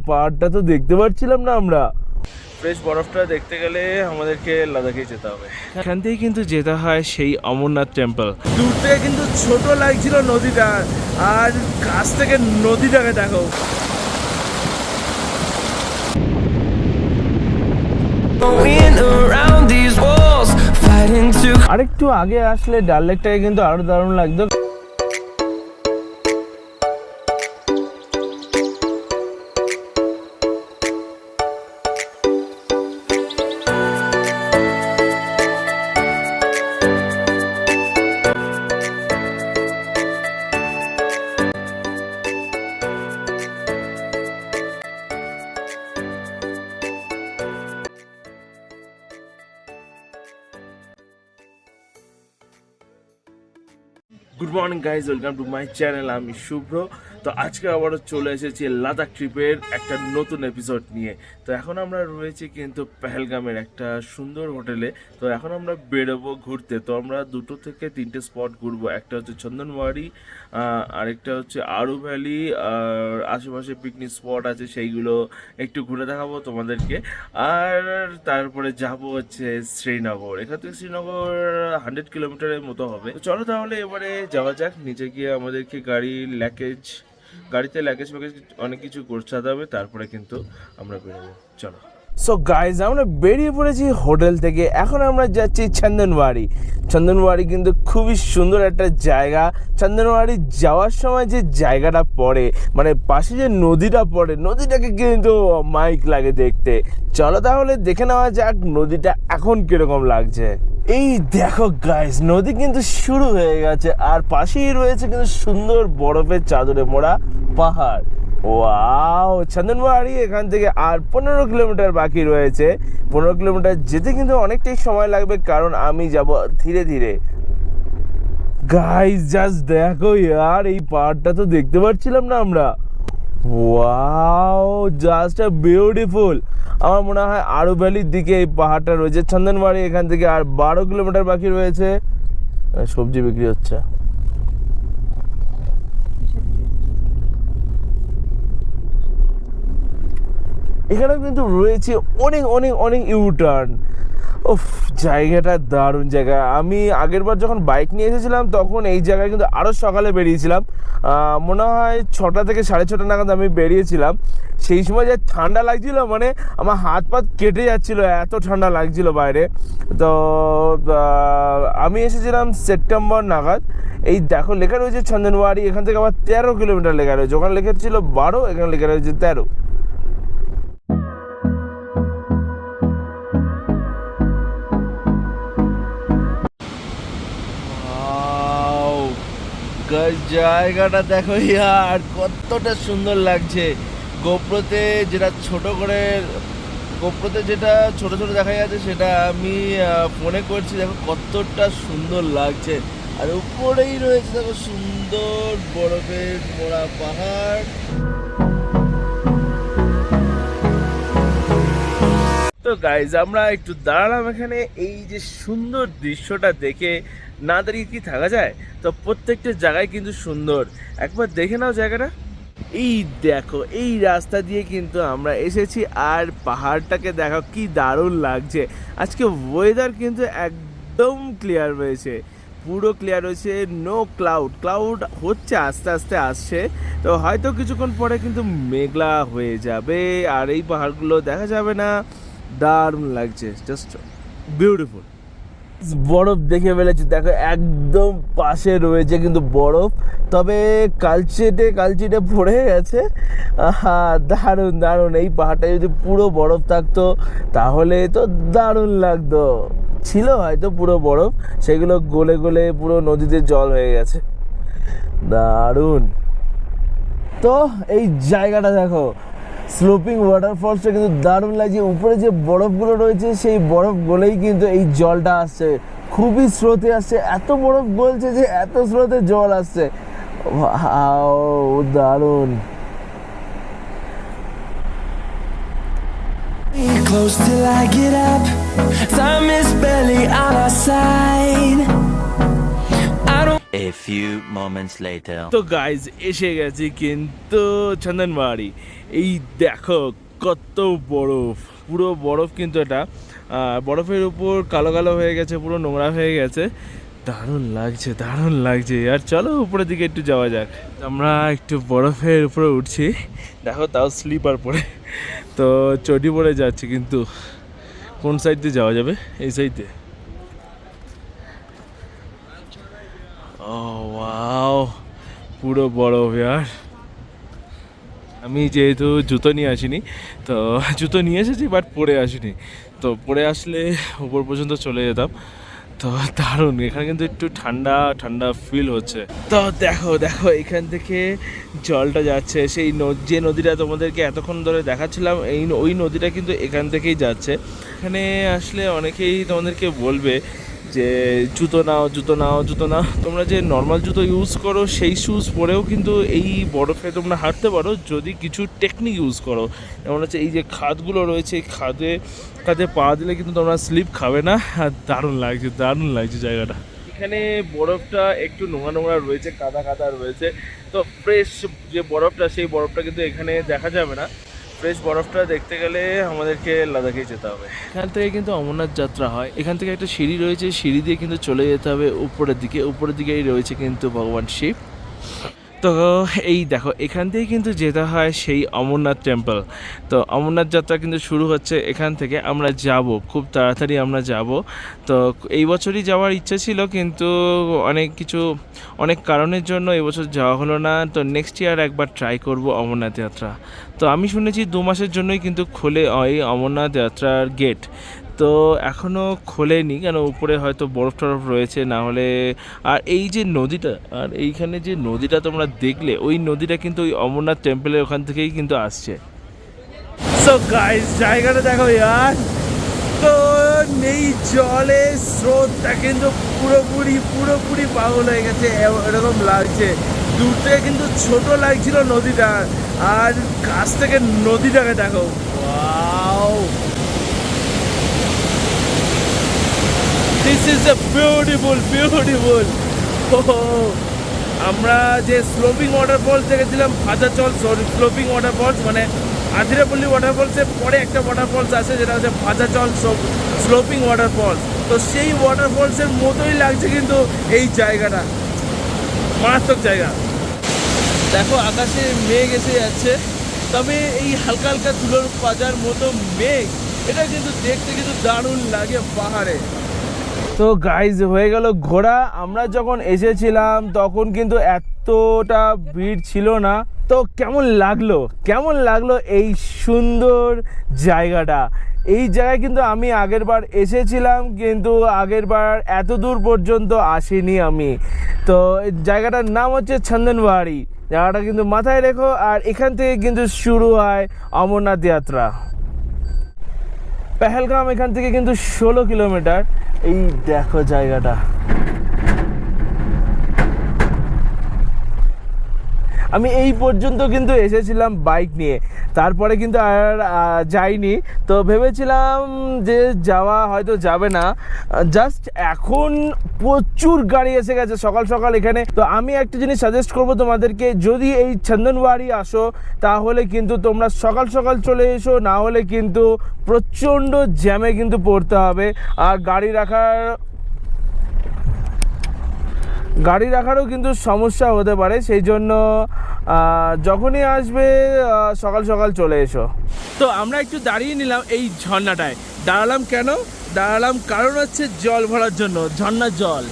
পাহাড়টা তো দেখতে পাচ্ছিলাম না আমরা। ফ্রেশ বরফটা দেখতে গেলে আমাদেরকে লাদাখে যেতে হবে। এখান থেকে কিন্তু যেতে হয় সেই অমরনাথ টেম্পল। দূর থেকে কিন্তু ছোট লাগছিল নদীটা, আর কাছ থেকে নদীটাকে দেখো। আরেকটু আগে আসলে ডাল লেকটাকে কিন্তু আরো দারুণ লাগতো। Good morning guys, welcome to my channel. আমি শুভ্র। তো আজকে আবারও চলে এসেছি লাদাখ ট্রিপের একটা নতুন এপিসোড নিয়ে। তো এখন আমরা রয়েছি কিন্তু পেহেলগামের একটা সুন্দর হোটেলে। তো এখন আমরা বেরোবো ঘুরতে। তো আমরা 2 থেকে 3টে স্পট ঘুরবো। একটা হচ্ছে চন্দনওয়ারি, আরেকটা হচ্ছে আরু ভ্যালি, আর আশেপাশে পিকনিক স্পট আছে সেইগুলো একটু ঘুরে দেখাবো তোমাদেরকে। আর তারপরে যাব হচ্ছে শ্রীনগর। এখান থেকে শ্রীনগর 100 কিলোমিটারের মতো হবে। তো চলো তাহলে এবারে যাওয়া যাক। নিচে গিয়ে আমাদেরকে গাড়িতে লাগেজ অনেক কিছু গোছাতে হবে, তারপরে কিন্তু আমরা বেরোবো। চলো। সো গাইজ, আমরা বেরিয়ে পড়েছি হোটেল থেকে। এখন আমরা যাচ্ছি চন্দনওয়ারি। চন্দনওয়ারি কিন্তু খুবই সুন্দর একটা জায়গা। চন্দনওয়ারি যাওয়ার সময় যে জায়গাটা পড়ে, মানে পাশে যে নদীটা পড়ে, নদীটাকে কিন্তু মাইক লাগে দেখতে। চলো তাহলে দেখে নেওয়া যাক নদীটা এখন কিরকম লাগছে। এই দেখো গাইজ, নদী কিন্তু শুরু হয়ে গেছে, আর পাশেই রয়েছে কিন্তু সুন্দর বরফের চাদরে মোড়া পাহাড়। ওয়াও, চন্দনওয়ারি এখান থেকে আর 15 কিলোমিটার বাকি রয়েছে। 15 কিলোমিটার যেতে কিন্তু অনেকটাই সময় লাগবে, কারণ আমি যাব ধীরে ধীরে। গাইজ জাস্ট দেখো ইয়ার, এই পাহাড়টা তো দেখতে পাচ্ছিলাম না আমরা। Wow, just beautiful. আমার মনে হয় আরু ভ্যালির দিকে এই পাহাড়টা রয়েছে। চন্দনওয়ারি এখান থেকে আর 12 কিলোমিটার বাকি রয়েছে। সবজি বিক্রি হচ্ছে। এখানে কিন্তু রয়েছে অনেক অনেক অনেক ইউটার্ন। উফ, জায়গাটা দারুণ জায়গা। আমি আগের বার যখন বাইক নিয়ে এসেছিলাম তখন এই জায়গায় কিন্তু আরও সকালে বেরিয়েছিলাম। মনে হয় 6টা থেকে 6:30 নাগাদ আমি বেরিয়েছিলাম। সেই সময় যে ঠান্ডা লাগছিল, মানে আমার হাত পাত কেটে যাচ্ছিল, এত ঠান্ডা লাগছিল বাইরে। তো আমি এসেছিলাম সেপ্টেম্বর নাগাদ। এই দেখো লেখা রয়েছে চন্দনওয়ারি। এখান থেকে আবার 13 কিলোমিটার লেখা রয়েছে। ওখানে লেখা ছিল 12, এখানে লেখা রয়েছে 13। জায়গাটা দেখো ইয়ার, কতটা সুন্দর লাগছে। গোপ্রোতে যেটা ছোট ছোট দেখা যাচ্ছে, সেটা আমি ফোনে করছি। দেখো কতটা সুন্দর লাগছে। আর উপরেই রয়েছে দেখো সুন্দর বরফের মোড়া পাহাড়। তো গাইজ, আমরা একটু দাঁড়ালাম এখানে। এই যে সুন্দর দৃশ্যটা দেখে না দাঁড়িয়ে কি থাকা যায়? তো প্রত্যেকটা জায়গায় কিন্তু সুন্দর, একবার দেখে নাও জায়গাটা। এই দেখো, এই রাস্তা দিয়ে কিন্তু আমরা এসেছি, আর পাহাড়টাকে দেখো কি দারুণ লাগছে। আজকে ওয়েদার কিন্তু একদম ক্লিয়ার রয়েছে, পুরো ক্লিয়ার রয়েছে। নো ক্লাউড হচ্ছে, আস্তে আস্তে আসছে। তো হয়তো কিছুক্ষণ পরে কিন্তু মেঘলা হয়ে যাবে, আর এই পাহাড়গুলো দেখা যাবে না। দারুণ লাগছে, জাস্ট বিউটিফুল। বরফ দেখে ফেলেছি, দেখো একদম পাশে রয়েছে কিন্তু বরফ, তবে কালচিটে পড়ে গেছে। দারুণ। এই পাহাড়টা যদি পুরো বরফ থাকতো তাহলে তো দারুণ লাগতো। ছিল হয়তো পুরো বরফ, সেগুলো গলে পুরো নদীতে জল হয়ে গেছে। দারুণ। তো এই জায়গাটা দেখো, স্লোপিং ওয়াটারফলসটা কিন্তু দারুণ লাগছে। উপরে যে বরফগুলো রয়েছে, সেই বরফ গলেই কিন্তু এই জলটা আসছে, খুবই স্রোতে আসছে। এত বরফ গলছে যে এত স্রোতে জল আসছে। দারুণ। Close till I get up, time is barely on our side. A few moments later. তো গাইজ এসে গেছি কিন্তু চন্দনবাড়ি। এই দেখো কত বরফ, পুরো বরফ কিন্তু এটা বরফের উপর কালো কালো হয়ে গেছে, পুরো নোংরা হয়ে গেছে। দারুণ লাগছে, দারুণ লাগছে। আর চলো উপরের দিকে একটু যাওয়া যাক। আমরা একটু বরফের উপরে উঠছি, দেখো তাও স্লিপার পরে, তো চটি পরে যাচ্ছি। কিন্তু কোন সাইড দিয়ে যাওয়া যাবে? এই সাইড দিয়ে। ও ওয়াও, পুরো বরফ ইয়ার। আমি যেহেতু জুতো নিয়ে আসিনি, তো জুতো নিয়ে এসেছি বাট পরে আসিনি, তো পরে আসলে উপর পর্যন্ত চলে যেতাম। তো দারুণ, এখানে কিন্তু একটু ঠান্ডা ঠান্ডা ফিল হচ্ছে। তো দেখো দেখো এখান থেকে জলটা যাচ্ছে, সেই যে নদীটা তোমাদেরকে এতক্ষণ ধরে দেখাচ্ছিলাম, ওই নদীটা কিন্তু এখান থেকেই যাচ্ছে। এখানে আসলে অনেকেই তোমাদেরকে বলবে যে জুতো নাও জুতো নাও জুতো নাও, তোমরা যে নর্মাল জুতো ইউজ করো সেই শ্যুজ পরেও কিন্তু এই বরফে তোমরা হাঁটতে পারো যদি কিছু টেকনিক ইউজ করো। যেমন হচ্ছে এই যে খাদগুলো রয়েছে, এই খাদে পা দিলে কিন্তু তোমরা স্লিপ খাবে না। আর দারুণ লাগছে, দারুণ লাগছে জায়গাটা। এখানে বরফটা একটু নোংরা নোংরা রয়েছে, কাদা কাদা রয়েছে। তো ফ্রেশ যে বরফটা, সেই বরফটা কিন্তু এখানে দেখা যাবে না। ফ্রেশ বরফটা দেখতে গেলে আমাদেরকে লাদাখেই যেতে হবে। এখান থেকে কিন্তু অমরনাথ যাত্রা হয়। এখান থেকে একটা সিঁড়ি রয়েছে, সিঁড়ি দিয়ে কিন্তু চলে যেতে হবে উপরের দিকে। উপরের দিকেই রয়েছে কিন্তু ভগবান শিব। তো এই দেখো এখান থেকেই কিন্তু যেতে হয় সেই অমরনাথ টেম্পল। তো অমরনাথ যাত্রা কিন্তু শুরু হচ্ছে এখান থেকে। আমরা যাব, খুব তাড়াতাড়ি আমরা যাব। তো এই বছরই যাওয়ার ইচ্ছা ছিল, কিন্তু অনেক কারণের জন্য এবছর যাওয়া হলো না। তো নেক্সট ইয়ার একবার ট্রাই করব অমরনাথ যাত্রা। তো আমি শুনেছি 2 মাসের জন্যই কিন্তু খোলে এই অমরনাথ যাত্রার গেট। তো এখনও খোলেনি, কেন উপরে হয়তো বরফ টরফ রয়েছে না হলে। আর এই যে নদীটা, আর এইখানে যে নদীটা তোমরা দেখলে, ওই নদীটা কিন্তু ওই অমরনাথ টেম্পলের ওখান থেকেই কিন্তু আসছে। সো গাইস জায়গাটা দেখো ইয়ার, তো নেই জলের স্রোতটা কিন্তু পুরোপুরি পাগল হয়ে গেছে, এরকম লাগছে। দূর থেকে কিন্তু ছোট লাগছিল নদীটা, আর কাছ থেকে নদীটাকে দেখো, wow, this is a beautiful. আমরা যে স্লোপিং ওয়াটারফলস দেখেছিলাম, ভাজাচল স্লোপিং ওয়াটারফলস, মানে আদিরাপল্লী ওয়াটারফলসের পরে একটা ওয়াটারফলস আছে যেটা হচ্ছে ভাজাচল স্লোপিং ওয়াটারফলস। তো সেই ওয়াটারফলসের মতোই লাগছে কিন্তু এই জায়গাটা, মারাত্মক জায়গা। দেখো আকাশে মেঘ এসে যাচ্ছে, তবে এই হালকা হালকা ধুলোর পাজার মতো মেঘ, এটা কিন্তু দেখতে কিন্তু দারুণ লাগে পাহাড়ে। তো গাইজ হয়ে গেল ঘোরা। আমরা যখন এসেছিলাম তখন কিন্তু এতটা ভিড় ছিল না। তো কেমন লাগলো এই সুন্দর জায়গাটা? এই জায়গায় কিন্তু আমি আগেরবার এসেছিলাম, কিন্তু আগেরবার এত দূর পর্যন্ত আসিনি আমি। তো জায়গাটার নাম হচ্ছে চন্দনবাড়ি, জায়গাটা কিন্তু মাথায় রেখো। আর এখান থেকে কিন্তু শুরু হয় অমরনাথ যাত্রা। পেহেলগাম এখান থেকে কিন্তু 16 কিলোমিটার। এই দেখো জায়গাটা, আমি এই পর্যন্ত কিন্তু এসেছিলাম বাইক নিয়ে, তারপরে কিন্তু আর যাইনি। তো ভেবেছিলাম যে যাওয়া হয়তো যাবে না, জাস্ট এখন প্রচুর গাড়ি এসে গেছে সকাল সকাল এখানে। তো আমি একটা জিনিস সাজেস্ট করবো তোমাদেরকে, যদি এই চন্দনবাড়ি আসো তাহলে কিন্তু তোমরা সকাল সকাল চলে এসো, না হলে কিন্তু প্রচণ্ড জ্যামে কিন্তু পড়তে হবে। আর গাড়ি রাখারও কিন্তু সমস্যা হতে পারে, সেই জন্য যখনই আসবে সকাল সকাল চলে এসো। তো আমরা একটু দাঁড়িয়ে নিলাম এই ঝর্ণাটায়। দাঁড়ালাম কারণ হচ্ছে জল ভরার জন্য, ঝর্ণার জল।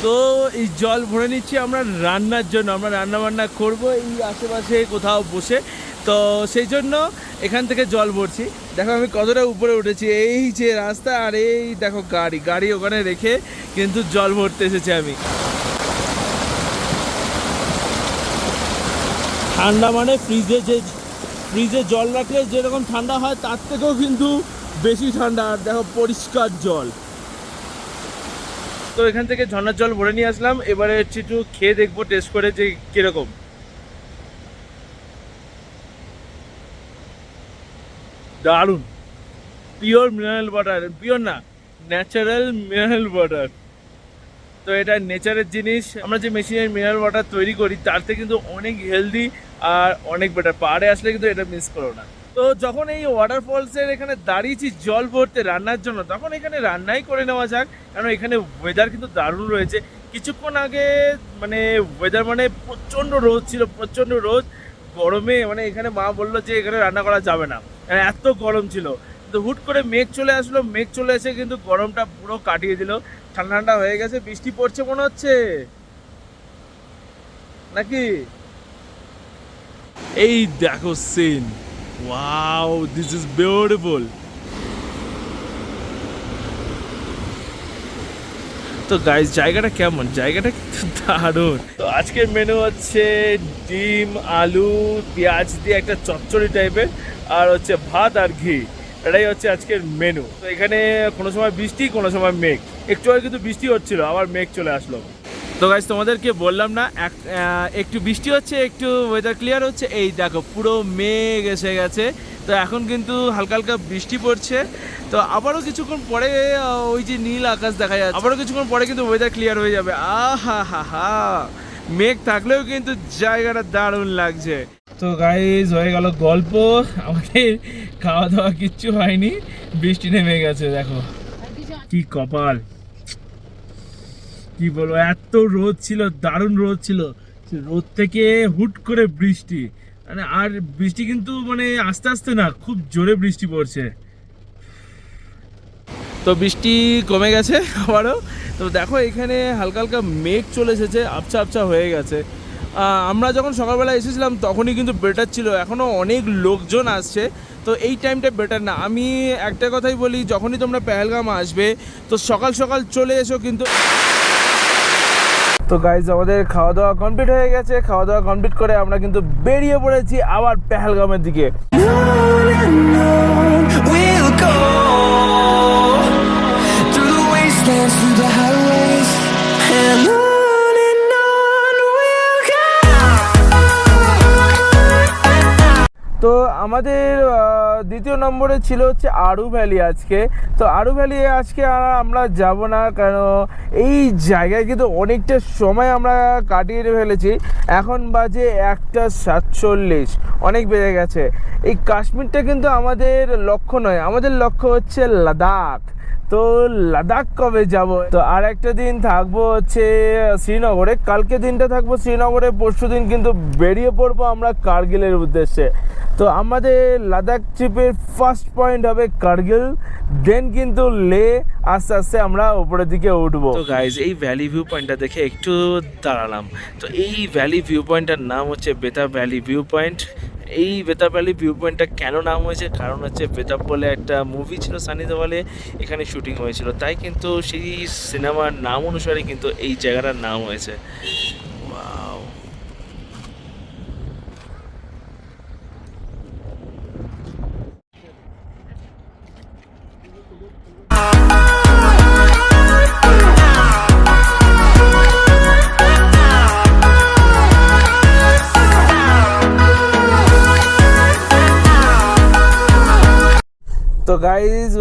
তো এই জল ভরে নিচ্ছি আমরা রান্নার জন্য, আমরা রান্না বান্না করবো এই আশেপাশে কোথাও বসে। তো সেই জন্য এখান থেকে জল ভরছি। দেখো আমি কতটা উপরে উঠেছি, এই যে রাস্তা, আর এই দেখো গাড়ি ওখানে রেখে কিন্তু জল ভরতে এসেছি আমি। ঠান্ডা মানে ফ্রিজে জল রাখলে যেরকম ঠান্ডা হয় তার থেকেও কিন্তু বেশি ঠান্ডা। আর দেখো পরিষ্কার জল। তো এখান থেকে ঝর্ণার জল ভরে নিয়ে আসলাম, এবারে একটু খেয়ে দেখবো টেস্ট করে যে কিরকম। দারুণ, পিওর মিনারেল ওয়াটার, পিওর না ন্যাচারাল মিনারেল ওয়াটার। তো এটা নেচারের জিনিস, আমরা যে মেশিনের মিনারেল ওয়াটার তৈরি করি তার থেকে কিন্তু অনেক হেলদি আর অনেক বেটার। পাহাড়ে আসলে কিন্তু এটা মিস করো না। তো যখন এই ওয়াটারফলসের এখানে দাঁড়িয়েছি জল ভরতে রান্নার জন্য, তখন এখানে রান্নাই করে নেওয়া যাক, কারণ এখানে ওয়েদার কিন্তু দারুণ রয়েছে। কিছুক্ষণ আগে মানে ওয়েদার মানে প্রচণ্ড রোদ ছিল, প্রচণ্ড রোদ, গরমে মানে এখানে মা বললো যে এখানে রান্না করা যাবে না, মানে এত গরম ছিল। তো হুট করে মেঘ চলে আসলো, মেঘ চলে এসে কিন্তু গরমটা পুরো কাটিয়ে দিল, ঠান্ডা ঠান্ডা হয়ে গেছে, বৃষ্টি পড়ছে মনে হচ্ছে নাকি। এই দেখো scene, wow this is beautiful. তো গাইস জায়গাটা কেমন, জায়গাটা কিন্তু দারুণ। তো আজকের মেনু হচ্ছে ডিম আলু পেঁয়াজ দিয়ে একটা চচ্চড়ি টাইপের, আর হচ্ছে ভাত আর ঘি, এটাই হচ্ছে আজকের মেনু। তো এখানে কোনো সময় বৃষ্টি, কোনো সময় মেঘ, একটু আগে কিন্তু বৃষ্টি হচ্ছিল, আবার মেঘ চলে আসলো। তো গাইস তোমাদেরকে বললাম না একটু বৃষ্টি হচ্ছে, একটু ওয়েদার ক্লিয়ার হচ্ছে, এই দেখো পুরো মেঘ এসে গেছে। তো এখন কিন্তু হালকা হালকা বৃষ্টি পড়ছে। তো আবারও কিছুক্ষণ পরে ওই যে নীল আকাশ দেখা যাচ্ছে, আবারও কিছুক্ষণ পরে কিন্তু ওয়েদার ক্লিয়ার হয়ে যাবে। আহা হা হা, মেঘ থাকলেও কিন্তু জায়গাটা দারুণ লাগছে। তো গাইস হয়ে গেল গল্প, আমাদের খাওয়া দাওয়া কিচ্ছু হয়নি, বৃষ্টি নেমে গেছে। দেখো কি কপাল, কি বলবো, এত রোদ ছিল, দারুণ রোদ ছিল, রোদ থেকে হুট করে বৃষ্টি, মানে আর বৃষ্টি কিন্তু মানে আস্তে আস্তে না, খুব জোরে বৃষ্টি পড়ছে। তো বৃষ্টি কমে গেছে আবারও। তো দেখো এখানে হালকা হালকা মেঘ চলে এসেছে, আবছা আবছা হয়ে গেছে। আমরা যখন সকালবেলা এসেছিলাম তখনই কিন্তু বেটার ছিল, এখনও অনেক লোকজন আসছে, তো এই টাইমটা বেটার না। আমি একটা কথাই বলি, যখনই তোমরা পেহেলগাম আসবে তো সকাল সকাল চলে এসো কিন্তু। তো গাইজ আমাদের খাওয়া দাওয়া কমপ্লিট হয়ে গেছে, খাওয়া দাওয়া কমপ্লিট করে আমরা কিন্তু বেরিয়ে পড়েছি আবার পেহেলগামের দিকে। তো আমাদের দ্বিতীয় নম্বরে ছিল হচ্ছে আরু ভ্যালি আজকে। তো আরু ভ্যালি আজকে আমরা যাব না, কারণ এই জায়গায় কিন্তু অনেকটা সময় আমরা কাটিয়ে ফেলেছি। এখন বাজে 1:47, অনেক বেড়ে গেছে। এই কাশ্মীরটা কিন্তু আমাদের লক্ষ্য নয়, আমাদের লক্ষ্য হচ্ছে লাদাখ। তো লাদাখ কবে যাব? তো আর একটা দিন থাকবো হচ্ছে শ্রীনগরে, কালকে দিনটা থাকবো শ্রীনগরে, পরশু দিন কিন্তু বেরিয়ে পড়বো আমরা কার্গিলের উদ্দেশ্যে। তো আমাদের লাদাখ ট্রিপের ফার্স্ট পয়েন্ট হবে কার্গিল, দেন কিন্তু লে, আস্তে আস্তে আমরা উপরের দিকে উঠবো। তো গাইজ এই ভ্যালি ভিউ পয়েন্টটা দেখে একটু দাঁড়ালাম। তো এই ভ্যালি ভিউ পয়েন্টটার নাম হচ্ছে বেতাব ভ্যালি ভিউ পয়েন্ট। এই বেতাব ভ্যালি ভিউ পয়েন্টটা কেন নাম হয়েছে, কারণ হচ্ছে বেতাব বলে একটা মুভি ছিল সানি দেওয়ালে, এখানে শুটিং হয়েছিল, তাই কিন্তু সেই সিনেমার নাম অনুসারে কিন্তু এই জায়গাটার নাম হয়েছে। ওয়াও। তো গাইজ,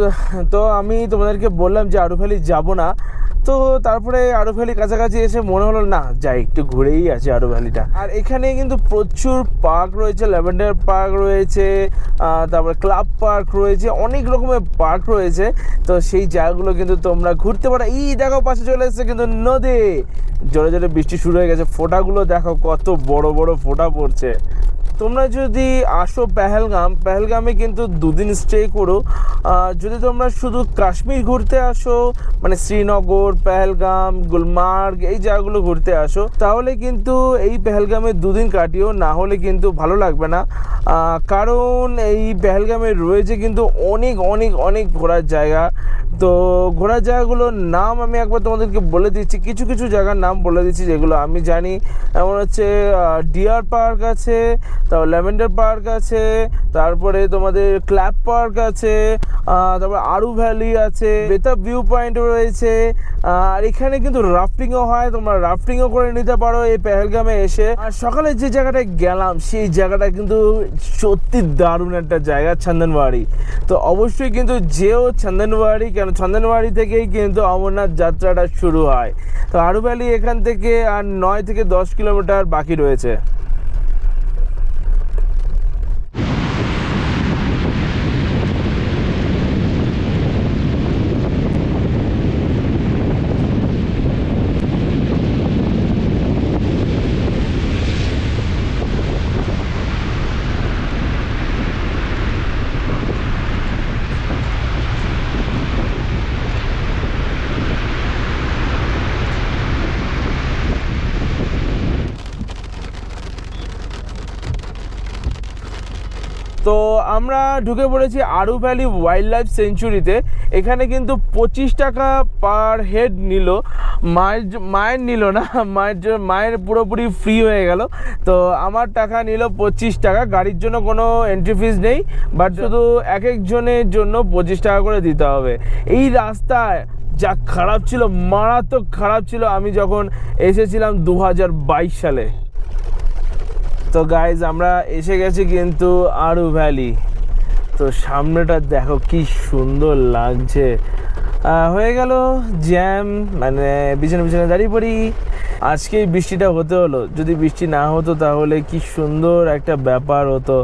তো আমি তোমাদেরকে বললাম যে আরু ভ্যালি যাব না, তো তারপরে আরু ভ্যালি কাছাকাছি এসে মনে হলো না যাই একটু ঘুরেই আছে আরু ভ্যালিটা। আর এখানে কিন্তু প্রচুর পার্ক রয়েছে, ল্যাভেন্ডার পার্ক রয়েছে, তারপরে ক্লাব পার্ক রয়েছে, অনেক রকমের পার্ক রয়েছে। তো সেই জায়গাগুলো কিন্তু তোমরা ঘুরতে পারো। এই দেখো পাশে চলে এসেছে কিন্তু নদী, জোরে জোরে বৃষ্টি শুরু হয়ে গেছে, ফোঁটাগুলো দেখো কত বড় বড় ফোঁটা পড়ছে। তোমরা যদি আসো পেহেলগামে কিন্তু 2 দিন স্টে করো। যদি তোমরা শুধু কাশ্মীর ঘুরতে আসো, মানে শ্রীনগর, পেহেলগাম, গুলমার্গ এই জায়গাগুলো ঘুরতে আসো, তাহলে কিন্তু এই পেহেলগামে 2 দিন কাটিও, না হলে কিন্তু ভালো লাগবে না। কারণ এই পেহেলগামে রয়েছে কিন্তু অনেক অনেক অনেক ঘোরার জায়গা। তো ঘোরার জায়গাগুলোর নাম আমি একবার তোমাদেরকে বলে দিচ্ছি, কিছু কিছু জায়গার নাম বলে দিচ্ছি যেগুলো আমি জানি। এমন হচ্ছে ডিয়ার পার্ক আছে, তারপর ল্যাভেন্ডার পার্ক আছে, তারপরে তোমাদের ক্ল্যাপ পার্ক আছে, তারপর আরু ভ্যালি আছে, বেতাব ভিউ পয়েন্ট রয়েছে। আর এখানে কিন্তু রাফটিংও হয়, তোমরা রাফটিংও করে নিতে পারো এই পেহেলগামে এসে। আর সকালে যে জায়গাটায় গেলাম সেই জায়গাটা কিন্তু সত্যি দারুণ একটা জায়গা, চন্দনবাড়ি। তো অবশ্যই কিন্তু যেও চন্দনবাড়ি, কেন চন্দনবাড়ি থেকেই কিন্তু অমরনাথ যাত্রাটা শুরু হয়। তো আরু ভ্যালি এখান থেকে আর 9 থেকে 10 কিলোমিটার বাকি রয়েছে। তো আমরা ঢুকে পড়েছি আরু ভ্যালি ওয়াইল্ড লাইফ সেঞ্চুরিতে। এখানে কিন্তু 25 টাকা পার হেড নিল, মায়ের নিল না, মায়ের পুরোপুরি ফ্রি হয়ে গেল। তো আমার টাকা নিল 25 টাকা, গাড়ির জন্য কোনো এন্ট্রি ফিস নেই, বাট শুধু এক একজনের জন্য 25 টাকা করে দিতে হবে। এই রাস্তায় যা খারাপ ছিল, মারাত্মক খারাপ ছিল আমি যখন এসেছিলাম 2022 সালে। তো গাইজ আমরা এসে গেছি কিন্তু আরু ভ্যালি। তো সামনেটা দেখো কি সুন্দর লাগছে। হয়ে গেল জ্যাম, মানে পিছনে পিছনে দাঁড়িয়ে পড়ি। আজকেই বৃষ্টিটা হতে হলো, যদি বৃষ্টি না হতো তাহলে কি সুন্দর একটা ব্যাপার হতো।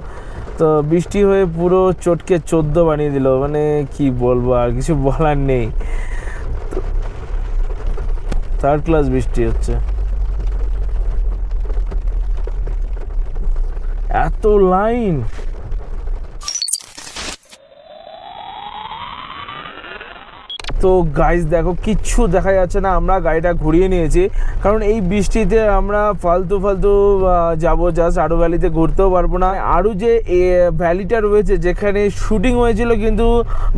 তো বৃষ্টি হয়ে পুরো চটকে 14 বানিয়ে দিল, মানে কি বলবো, আর কিছু বলার নেই। থার্ড ক্লাস বৃষ্টি হচ্ছে, এত লাইন। তো গাইজ দেখো কিচ্ছু দেখা যাচ্ছে না, আমরা গাড়িটা ঘুরিয়ে নিয়েছি, কারণ এই বৃষ্টিতে আমরা ফালতু যাবো, জাস্ট আরু ভ্যালিতে ঘুরতেও পারবো না। আরু যে ভ্যালিটা রয়েছে যেখানে শুটিং হয়েছিল কিন্তু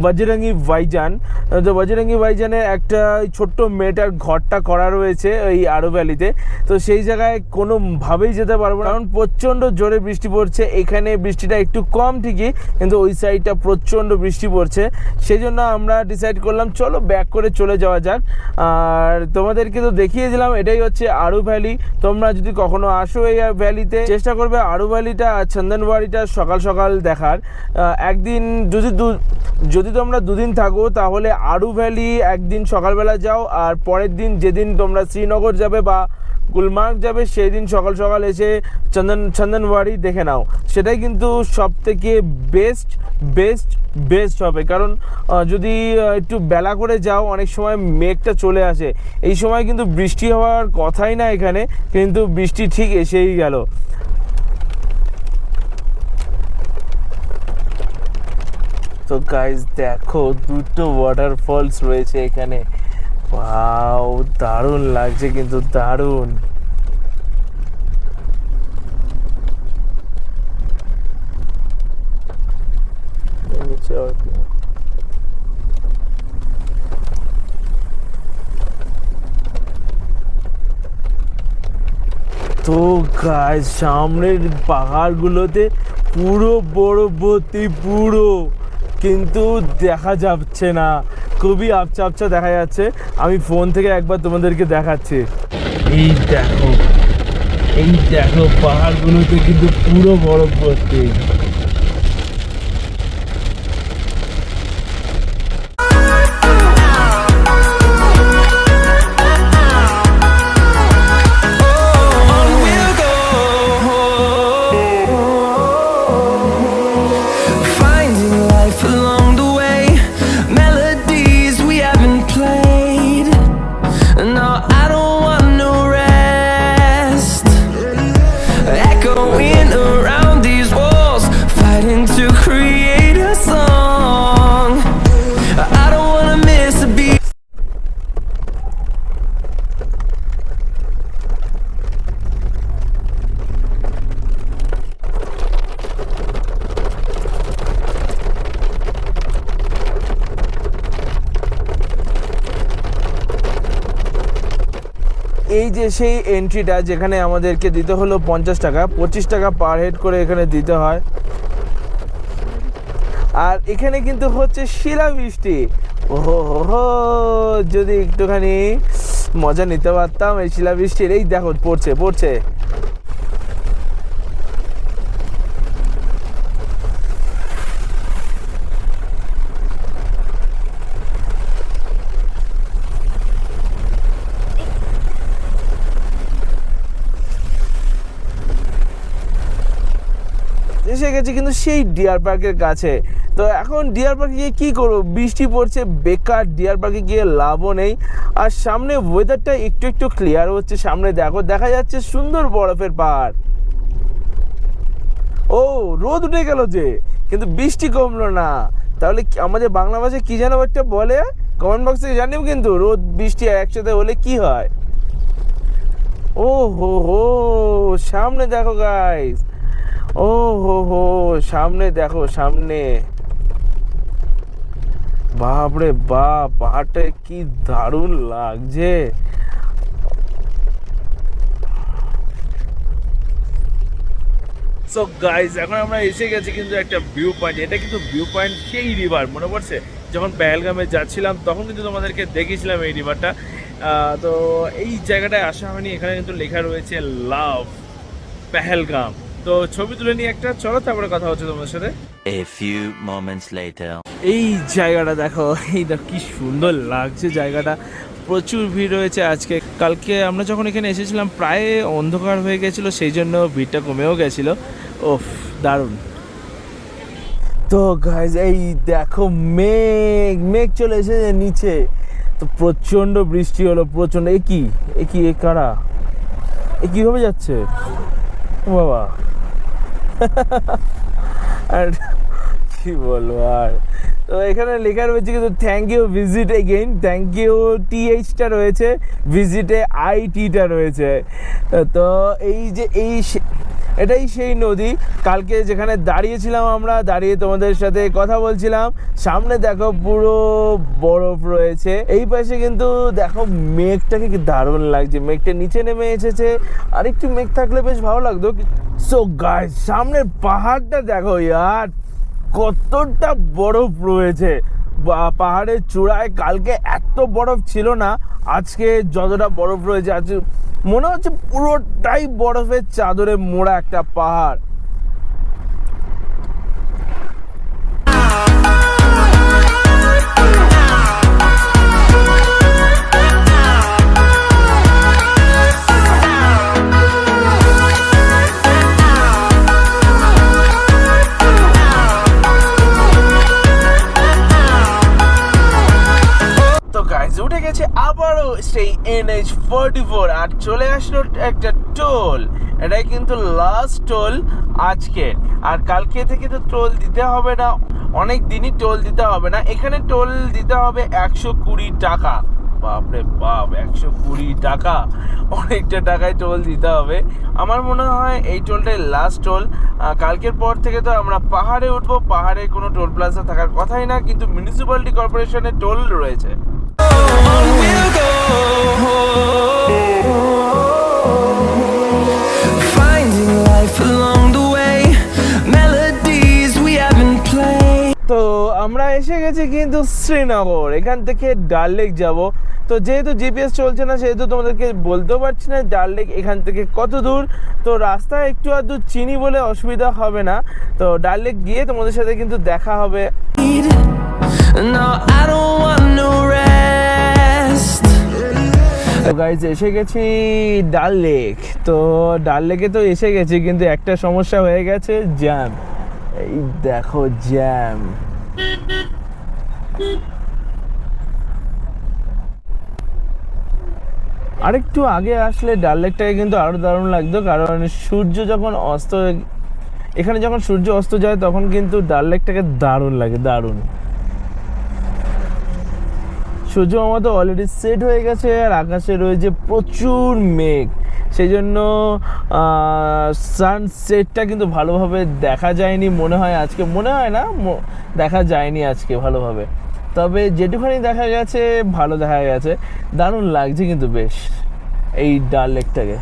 বজরঙ্গি ভাইজান, তো বজরঙ্গি ভাইজানের একটা ছোট্ট মেয়েটার ঘরটা করা রয়েছে এই আরু ভ্যালিতে। তো সেই জায়গায় কোনোভাবেই যেতে পারবো না, কারণ প্রচণ্ড জোরে বৃষ্টি পড়ছে। এখানে বৃষ্টিটা একটু কম ঠিকই, কিন্তু ওই সাইডটা প্রচণ্ড বৃষ্টি পড়ছে। সেই জন্য আমরা ডিসাইড করলাম চলো ব্যাক করে চলে যাওয়া যাক। আর তোমাদেরকে তো দেখিয়ে দিলাম, এটাই হচ্ছে আরু ভ্যালি। তোমরা যদি কখনো আসো এই ভ্যালিতে, চেষ্টা করবে আরু ভ্যালিটা আর চন্দনবাড়িটা সকাল সকাল দেখার। একদিন যদি তোমরা দুদিন থাকো তাহলে আরু ভ্যালি একদিন সকালবেলা যাও, আর পরের দিন যেদিন তোমরা শ্রীনগর যাবে বা গুলমার্গ যাবে সেই দিন সকাল সকাল এসে চন্দনবাড়ি দেখে নাও। সেটাই কিন্তু সব থেকে বেস্ট হবে, কারণ যদি একটু বেলা করে যাও অনেক সময় মেঘটা চলে আসে, এই সময় কিন্তু বৃষ্টি হওয়ার কথাই না এখানে, কিন্তু বৃষ্টি ঠিক এসেই গেল। তো গাইজ দেখো দুটো ওয়াটারফলস রয়েছে এখানে, ওয়াও দারুণ লাগছে কিন্তু, দারুণ। তো গাইজ সামনের পাহাড়গুলোতে পুরো বরফ ভর্তি, পুরো কিন্তু দেখা যাচ্ছে না, খুবই আবছা আবছা দেখা যাচ্ছে। আমি ফোন থেকে একবার তোমাদেরকে দেখাচ্ছি। এই দেখো পাহাড়গুলোতে কিন্তু পুরো বরফ ভর্তি। Echoing around these walls, এই যে সেই এন্ট্রিটা যেখানে আমাদেরকে দিতে হলো 50 টাকা, 25 টাকা পার হেড করে এখানে দিতে হয়। আর এখানে কিন্তু হচ্ছে শিলাবৃষ্টি। ওহো হো, যদি একটুখানি মজা নিতে পারতাম এই শিলাবৃষ্টির। এই দেখো পড়ছে পড়ছে। এসে গেছে কিন্তু সেই ডিয়ার পার্কের কাছে। তো এখন ডিয়ার পার্কে গিয়ে কী করবো, বৃষ্টি পড়ছে, বেকার ডিয়ার পার্কে গিয়ে লাভও নেই। আর সামনে ওয়েদারটা একটু একটু ক্লিয়ার হচ্ছে, সামনে দেখো দেখা যাচ্ছে সুন্দর বরফের পাহাড়। ও রোদ উঠে গেল যে, কিন্তু বৃষ্টি কমলো না। তাহলে আমাদের বাংলা ভাষায় কী যেন একটা বলে, কমেন্ট বক্সে জানিও কিন্তু, রোদ বৃষ্টি একসাথে হলে কি হয়। ও হো হো, সামনে দেখো গাইস, ও হো হো, সামনে দেখো সামনে, বাপরে বাপ, পাহাড়টা কি দারুণ লাগছে। সো গাইজ, এখন আমরা এসে গেছি কিন্তু একটা ভিউ পয়েন্ট। এটা কিন্তু ভিউ পয়েন্ট সেই রিভার, মনে পড়ছে যখন পেহেলগামে যাচ্ছিলাম তখন কিন্তু তোমাদেরকে দেখিয়েছিলাম এই রিভারটা। তো এই জায়গাটায় আসা হয়নি, এখানে কিন্তু লেখা রয়েছে লাভ পেহেলগাম। তো ছবি তুলে নিয়ে একটা, চলো তারপরে কথা হচ্ছে তোমাদের সাথে। A few moments later. এই জায়গাটা দেখো, এই দেখো কি সুন্দর লাগছে জায়গাটা। প্রচুর ভিড় রয়েছে আজকে। কালকে আমরা যখন এখানে এসেছিলাম প্রায় অন্ধকার হয়ে গেছিলো, সেই জন্য ভিড়টা কমেও গেছিলো। ওফ দারুণ। তো গাইজ এই দেখো মেঘ মেঘ চলে এসেছে নিচে। তো প্রচণ্ড বৃষ্টি হলো, প্রচণ্ড। এ কি এ কারা, এ কীভাবে যাচ্ছে ও বাবা। আর কি বলবো আর। তো এখানে লেখা রয়েছে কিন্তু thank you visit again, thank you THটা রয়েছে, ভিজিটে ITটা রয়েছে। তো এই যে এটাই সেই নদী কালকে যেখানে দাঁড়িয়েছিলাম আমরা, দাঁড়িয়ে তোমাদের সাথে কথা বলছিলাম। সামনে দেখো পুরো বরফ রয়েছে, এই পাশে কিন্তু দেখো মেঘটাকে কি দারুণ লাগছে, মেঘটা নিচে নেমে এসেছে। আর একটু মেঘ থাকলে বেশ ভালো লাগতো। সো গাইস, সামনের পাহাড়টা দেখো ইয়ার, কতটা বরফ রয়েছে পাহাড়ের চূড়ায়। কালকে এত বরফ ছিল না, আজকে যতটা বরফ রয়েছে, আজকে মনে হচ্ছে পুরোটাই বরফের চাদরে মোড়া একটা পাহাড়। উঠে গেছে আবারও সেই NH44, আর চলে আসলো একটা টোল। এটাই কিন্তু লাস্ট টোল আজকে, আর কালকে থেকে তো টোল দিতে হবে না, অনেক দিনই টোল দিতে হবে না। এখানে টোল দিতে হবে 120 টাকা। বাপরে বাপ, 120 টাকা, অনেকটা টাকায় টোল দিতে হবে। আমার মনে হয় এই টোলটাই লাস্ট টোল। কালকের পর থেকে তো আমরা পাহাড়ে উঠবো, পাহাড়ে কোনো টোল প্লাজা থাকার কথাই না, কিন্তু মিউনিসিপ্যালিটি কর্পোরেশনের টোল রয়েছে। তো আমরা এসে গেছি কিন্তু শ্রীনগর, এখান থেকে ডাল লেক যাব। তো যেহেতু GPS চলছে না, সেহেতু তোমাদেরকে বলতেও পারছি না ডাল লেক এখান থেকে কত দূর। তো রাস্তায় একটু আধটু চিনি বলে অসুবিধা হবে না। তো ডাল লেক গিয়ে তোমাদের সাথে কিন্তু দেখা হবে। তো গাইজ এসে গেছি ডাল লেক। তো ডাল লেকে তো এসে গেছি, কিন্তু একটা সমস্যা হয়ে গেছে, জ্যাম। এই দেখো জ্যাম। আরেকটু আগে আসলে ডাল লেকটাকে কিন্তু আরো দারুণ লাগতো, কারণ সূর্য যখন অস্ত, এখানে যখন সূর্য অস্ত যায় তখন কিন্তু ডাল লেকটাকে দারুণ লাগে, দারুণ। সূর্য মামা তো অলরেডি সেট হয়ে গেছে, আর আকাশে রয়েছে প্রচুর মেঘ, সেই জন্য সানসেটটা কিন্তু ভালোভাবে দেখা যায়নি মনে হয় আজকে, মনে হয় না দেখা যায়নি আজকে ভালোভাবে। তবে যেটুখানি দেখা গেছে ভালো দেখা গেছে, দারুণ লাগছে কিন্তু বেশ। এই ডাল লেকটাকে।